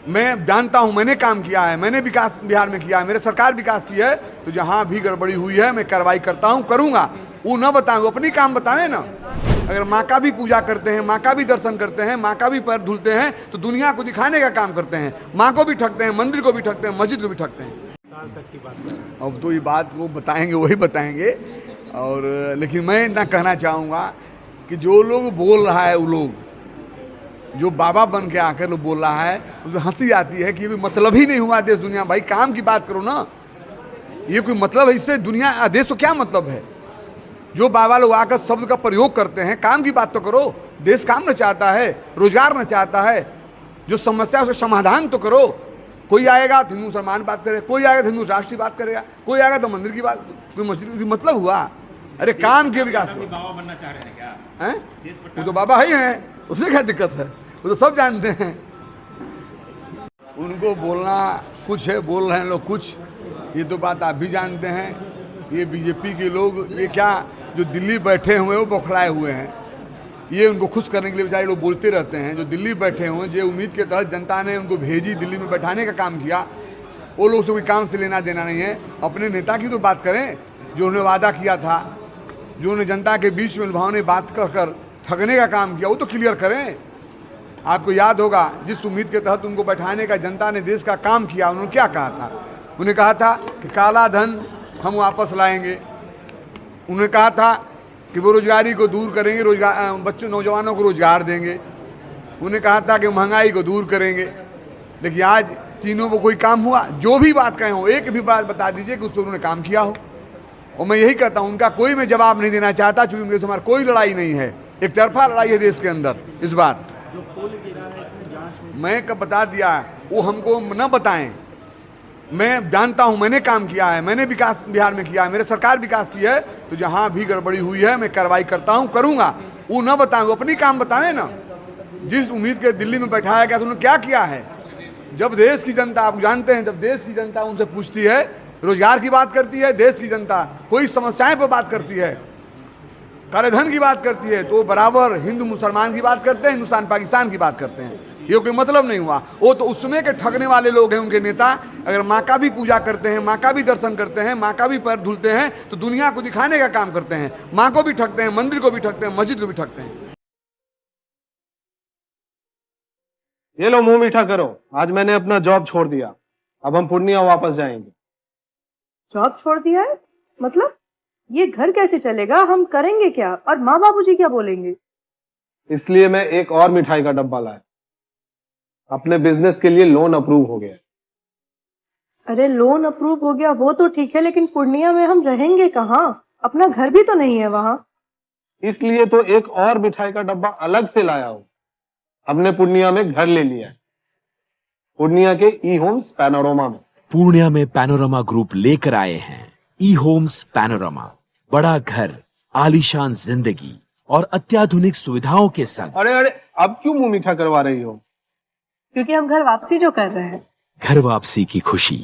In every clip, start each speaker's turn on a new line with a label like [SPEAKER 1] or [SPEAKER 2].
[SPEAKER 1] मैं जानता हूं, मैंने काम किया है, मैंने विकास बिहार में किया है, मेरे सरकार विकास की है, तो जहां भी गड़बड़ी हुई है मैं कार्रवाई करता हूं, करूंगा। वो न बताएं, वो अपनी काम बताएं ना। अगर माँ का भी पूजा करते हैं, माँ का भी दर्शन करते हैं, माँ का भी पैर धुलते हैं, तो दुनिया को दिखाने का काम करते हैं। माँ को भी ठगते हैं, मंदिर को भी ठगते हैं, मस्जिद को भी ठगते हैं। अब तो ये बात वो बताएंगे, वही बताएंगे। और लेकिन मैं इतना कहना चाहूँगा कि जो लोग बोल रहा है, वो लोग जो बाबा बन के आकर लोग बोल रहा है, उसमें हंसी आती है कि ये कोई मतलब ही नहीं हुआ देश दुनिया। भाई काम की बात करो ना, ये कोई मतलब है इससे दुनिया देश तो क्या मतलब है? जो बाबा लोग आकर शब्द का प्रयोग करते हैं, काम की बात तो करो। देश काम न चाहता है, रोजगार न चाहता है, जो समस्या है उसका समाधान तो करो। कोई आएगा तो हिंदू मुसलमान बात करेगा, कोई आएगा तो हिंदू राष्ट्र की बात करेगा, कोई आएगा तो मंदिर की बात, कोई मस्जिद की मतलब हुआ? अरे काम के विकास में
[SPEAKER 2] बाबा बनना चाह रहे हैं क्या?
[SPEAKER 1] हैं? वो तो बाबा ही हैं, उसमें क्या दिक्कत है? वो तो सब जानते हैं। उनको बोलना कुछ है, बोल रहे हैं लोग कुछ। ये तो बात आप भी जानते हैं। ये बीजेपी के लोग, ये क्या जो दिल्ली बैठे हुए हैं वो बौखलाए हुए हैं। ये उनको खुश करने के लिए बेचारे लोग बोलते रहते हैं। जो दिल्ली बैठे हुए हैं, जो उम्मीद के तहत जनता ने उनको भेजी, दिल्ली में बैठाने का काम किया, वो लोग से कोई काम से लेना देना नहीं है। अपने नेता की तो बात करें, जो उन्होंने वादा किया था, जो उन्होंने जनता के बीच में लुभावने बात कहकर ठगने का काम किया, वो तो क्लियर करें। आपको याद होगा, जिस उम्मीद के तहत उनको बैठाने का जनता ने देश का काम किया, उन्होंने क्या कहा था? उन्होंने कहा था कि काला धन हम वापस लाएंगे। उन्होंने कहा था कि बेरोजगारी को दूर करेंगे, रोजगार बच्चों नौजवानों को रोजगार देंगे। उन्होंने कहा था कि महंगाई को दूर करेंगे। लेकिन आज तीनों को कोई काम हुआ? जो भी बात कहे हो, एक भी बात बता दीजिए कि उस पर उन्होंने काम किया हो। और मैं यही कहता हूँ, उनका कोई मैं जवाब नहीं देना चाहता, चूँकि उनके से हमारी कोई लड़ाई नहीं है। एक तरफा लड़ाई है देश के अंदर इस बार।
[SPEAKER 2] जो पोल गिरा है इसमें जांच
[SPEAKER 1] मैं कब बता दिया, वो हमको न बताएं। मैं जानता हूं, मैंने काम किया है, मैंने विकास बिहार में किया है, मेरे सरकार विकास की है, तो जहां भी गड़बड़ी हुई है मैं कार्रवाई करता हूं, करूंगा। वो न बताएं, वो अपनी काम बताएं ना। जिस उम्मीद के दिल्ली में बैठाया गया, तो उन्होंने क्या किया है? जब देश की जनता, आप जानते हैं, जब देश की जनता उनसे पूछती है, रोजगार की बात करती है, देश की जनता कोई समस्याएं पर बात करती है, कालेधन की बात करती है, तो बराबर हिंदू मुसलमान की बात करते हैं, हिंदुस्तान पाकिस्तान की बात करते हैं। ये कोई मतलब नहीं हुआ। वो तो उसमें के ठगने वाले लोग हैं उनके नेता। अगर माँ का भी पूजा करते हैं, माँ का भी दर्शन करते हैं, माँ का भी पैर धुलते हैं, तो दुनिया को दिखाने का काम करते हैं। माँ को भी ठगते हैं, मंदिर को भी ठगते हैं, मस्जिद को भी ठगते हैं।
[SPEAKER 3] ये लो मुंह मीठा करो, आज मैंने अपना जॉब छोड़ दिया, अब हम पूर्णिया वापस जाएंगे।
[SPEAKER 4] जॉब छोड़ दिया है? मतलब ये घर कैसे चलेगा? हम करेंगे क्या? और माँ बाबूजी क्या बोलेंगे?
[SPEAKER 3] इसलिए मैं एक और मिठाई का डब्बा लाया। अपने बिजनेस के लिए लोन अप्रूव हो गया।
[SPEAKER 4] अरे लोन अप्रूव हो गया वो तो ठीक है, लेकिन पूर्णिया में हम रहेंगे कहाँ? अपना घर भी तो नहीं है वहां।
[SPEAKER 3] इसलिए तो एक और मिठाई का डब्बा अलग से लाया हूं। हमने पूर्णिया में घर ले लिया है, पूर्णिया के ई होम्स पैनोरमा में।
[SPEAKER 5] पूर्णिया में पैनोरमा ग्रुप लेकर आए हैं ई होम्स पैनोरमा। बड़ा घर, आलीशान जिंदगी और अत्याधुनिक सुविधाओं के संग।
[SPEAKER 3] अरे अरे, अब क्यों मुंह मीठा करवा रही हो?
[SPEAKER 4] क्योंकि हम घर वापसी जो कर रहे हैं।
[SPEAKER 5] घर वापसी की खुशी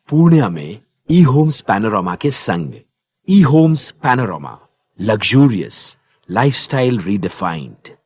[SPEAKER 5] पूर्णिया में ई होम्स पैनोरमा के संग। E homes panorama, luxurious lifestyle redefined.